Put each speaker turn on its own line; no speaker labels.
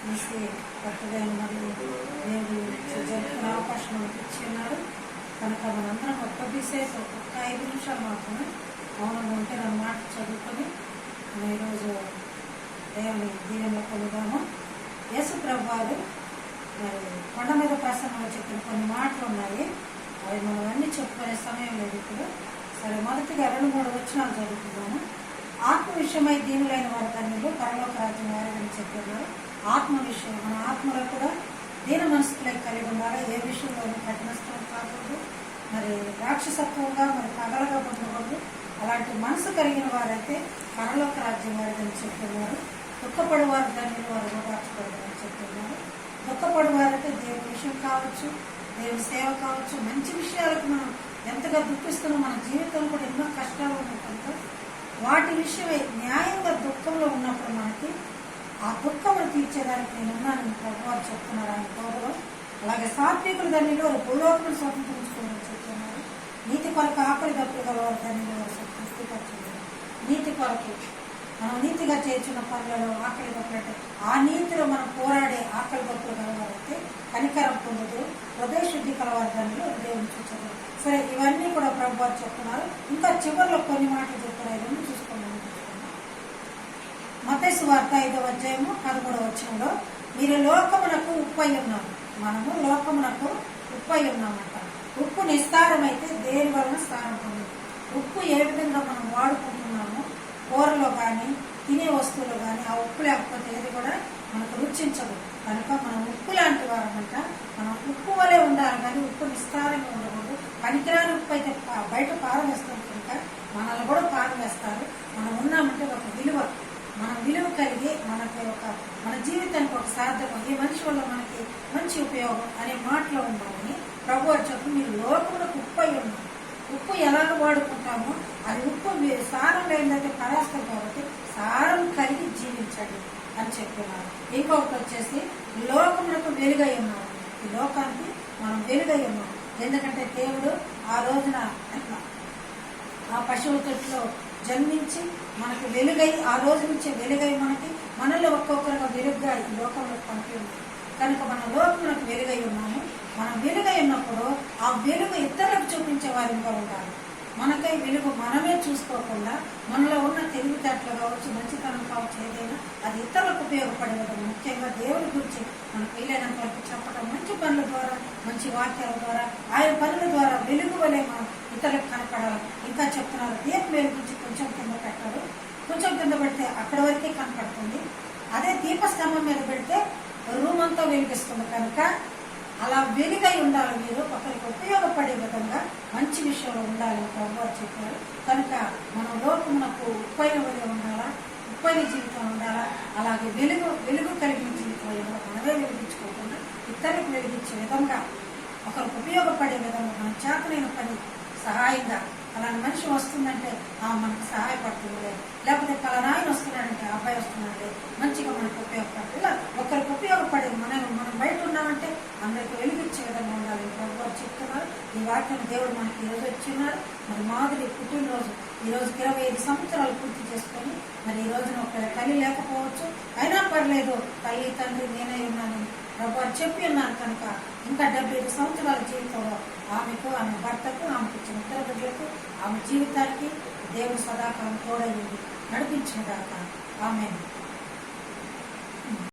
తీసి బర్త్డే మరియు దేవుడు జరుపుకునే అవకాశం మనకి ఇచ్చి ఉన్నాడు కనుక మనందరం ఒక్క బీసేసి ఒక్క 5 నిమిషాలు మాత్రమే మౌనంగా ఉంటే నా మాట చదువుకొని మనం ఈరోజు దేవుని దీవెనలో పొందుదాము. యేసు ప్రభువారు మరి కొండ మీద ప్రసంగంలో చెప్పిన కొన్ని మాటలు ఉన్నాయి. అవి మనం అన్ని చెప్పుకునే సమయం లేదు ఇప్పుడు. సరే, మొదటిగా 2-3 వచనాలు చదువుకుందాము. ఆత్మ విషయమై దీనులైన వారి ధన్యులు పరలోక రాజ్యం వారని చెప్పారు. ఆత్మ విషయం, మన ఆత్మలో కూడా దీన మనసులై కలిగి ఉండాలి. ఏ విషయంలోనూ కఠినష్టం కాకూడదు, మరి రాక్షసత్వంగా మరి పగలగా ఉండకూడదు. అలాంటి మనసు కలిగిన వారైతే పరలోక రాజ్యం వారని చెప్తున్నారు. దుఃఖపడి వారు ధన్యులు వారు ఓదార్చబడదని చెప్తున్నారు. దుఃఖపడి వారైతే దేవుని విషయం కావచ్చు, దేవుని సేవ కావచ్చు, మంచి విషయాలకు మనం ఎంతగా దుఃఖిస్తున్నాం. మన జీవితంలో కూడా ఎన్నో కష్టాలు ఉన్నాయి కనుక వాటి విషయమై న్యాయంగా దుఃఖంలో ఉన్నప్పుడు మనకి ఆ దుఃఖమును తీర్చేదానికి నేను ఉన్నానని ప్రభువారు చెప్తున్నారు ఆయన తోడులో. అలాగే సాత్వికులు ధన్యులు వారు భూలోకమును స్వతంత్రించుకోవాలని చెప్తున్నారు. నీతి కొరకు ఆకలి దప్పులు గలవారు ధన్యులు వారు తృప్తిపరచున్నారు. నీతి కొరకు మనం నీతిగా చేర్చున్న పనులలో ఆకలి దప్పులంటే ఆ నీతిలో మనం పోరాడే ఆకలి దప్పులు గలవారైతే కనికరం పొందదు. హృదయ శుద్ధి కలవారు ధన్యులు దేవుని చూచారు. సరే, ఇవన్నీ కూడా ప్రభువారు చెప్తున్నారు. ఇంకా చివరిలో కొన్ని మాటలు చెప్తున్నారు. ఇవన్నీ చూసుకున్నాం. మత్తయి సువార్త 5వ అధ్యాయము 13వ వచనంలో మీరు లోకమునకు ఉప్పై ఉన్నారు. మనము లోకమునకు ఉప్పై ఉన్నామంట. ఉప్పు నిస్తారమైతే దేని వలన స్థానం పొందదు. ఉప్పు ఏ విధంగా మనం వాడుకుంటున్నామో కూరలో కానీ తినే వస్తువులు కానీ ఆ ఉప్పు లేకపోతే ఏది కూడా మనకు రుచించదు. కనుక మనం ఉప్పు లాంటి వారమంట. మనం ఉప్పు వలె ఉండాలి కానీ ఉప్పు నిస్తారంగా ఉండకూడదు. పనికిరాని ఉప్పు అయితే బయట పారవేస్తాం కనుక మనల్ని కూడా పారవేస్తారు. మనం ఉన్నామంటే ఒక విలువ, మనం విలువ కలిగి మనకి మన జీవితానికి ఒక సార్థకం, ఈ మనిషి వల్ల మనకి మంచి ఉపయోగం అనే మాటలో ఉండాలని ప్రభు చెప్పి మీరు లోకములకు ఉప్పై ఉన్నారు. ఉప్పు ఎలాగ వాడుకుంటామో అది ఉప్పు సారం లేదంటే పరాస్తం కాబట్టి సారం కలిగి జీవించండి అని చెప్తున్నారు. ఇంకొకటి వచ్చేసి లోకములకు వెలుగై ఉన్నారు. ఈ లోకానికి మనం వెలుగై ఉన్నాం. ఎందుకంటే దేవుడు ఆ రోజున ఆ పశువుల తొట్టులో జన్మించి మనకి వెలుగై ఆ రోజు నుంచే వెలుగై మనలో ఒక్కొక్కరుగా వెలుగుగా ఈ లోకంలో పంపి ఉంది. కనుక మన లోకములకు వెలుగై ఉన్నాము. మనం వెలుగై ఉన్నప్పుడు ఆ వెలుగు ఇతరులకు చూపించే వారిగా ఉండాలి. మనకై వెలుగు మనమే చూసుకోకుండా మనలో ఉన్న తెలివితేటలు కావచ్చు, మంచితనం కావచ్చు, ఏదైనా అది ఇతరులకు ఉపయోగపడే విధంగా ముఖ్యంగా దేవుడి గురించి మనకు వీలైనంత వరకు చెప్పడం, మంచి పనుల ద్వారా, మంచి వాక్యాల ద్వారా, ఆయన పనుల ద్వారా వెలుగు వలె మనం ఇతరులకు కనపడాలి. ఇంకా చెప్తున్నారు, దీపం వెలిగించి కొంచెం కింద పెట్టారు. కొంచెం కింద పెడితే అక్కడి వరకే కనపడుతుంది. అదే దీపస్తంభం మీద పెడితే రూమ్ అంతా వెలిగిస్తుంది. కనుక అలా వెలుగై ఉండాలి. మీరు ఒకరికి ఉపయోగపడే విధంగా మంచి విషయంలో ఉండాలని ప్రభువారు చెప్పారు. కనుక మనం లోకమునకు ఉప్పైన వలె ఉండాలా, ఉప్పైన జీవితం ఉండాలా. అలాగే వెలుగు కలిగిన జీవితం మనమే వెలిగించుకోకుండా ఇతరులకు వెలిగించే విధంగా, ఒకరికి ఉపయోగపడే విధంగా మన చేతనైన పని సహాయంగా అలాంటి మనిషి వస్తుందంటే మనకు సహాయపడుతుంది. లేకపోతే పలానాయన వస్తున్నాడంటే అబ్బాయి వస్తున్నాడే మంచిగా మనకు ఉపయోగపడుతుంది. ఇలా ఒకరికి ఉపయోగపడేది మనం బయట ఉన్నామంటే అందరికి వెలిగించే విధంగా ఉండాలి ప్రభువారు చెప్తున్నారు. ఈ వాక్యం దేవుడు మనకి ఈరోజు వచ్చిన్నారు. మరి మాధురి పుట్టినరోజు ఈరోజు 25 సంవత్సరాలు పూర్తి చేసుకొని మరి ఈ రోజున ఒక తల్లి లేకపోవచ్చు, అయినా పర్లేదు తల్లి తండ్రి నేనే ఉన్నానని ప్రభువారు చెప్పి ఉన్నారు. కనుక ఇంకా 75 సంవత్సరాల జీవితంలో ఆమెకు, ఆమె భర్తకు, ఆమెకు ఇచ్చిన ఇతర బిడ్డలకు, ఆమె జీవితానికి దేవుడు సదాకాలం తోడైంది నడిపించిన దాకా ఆమె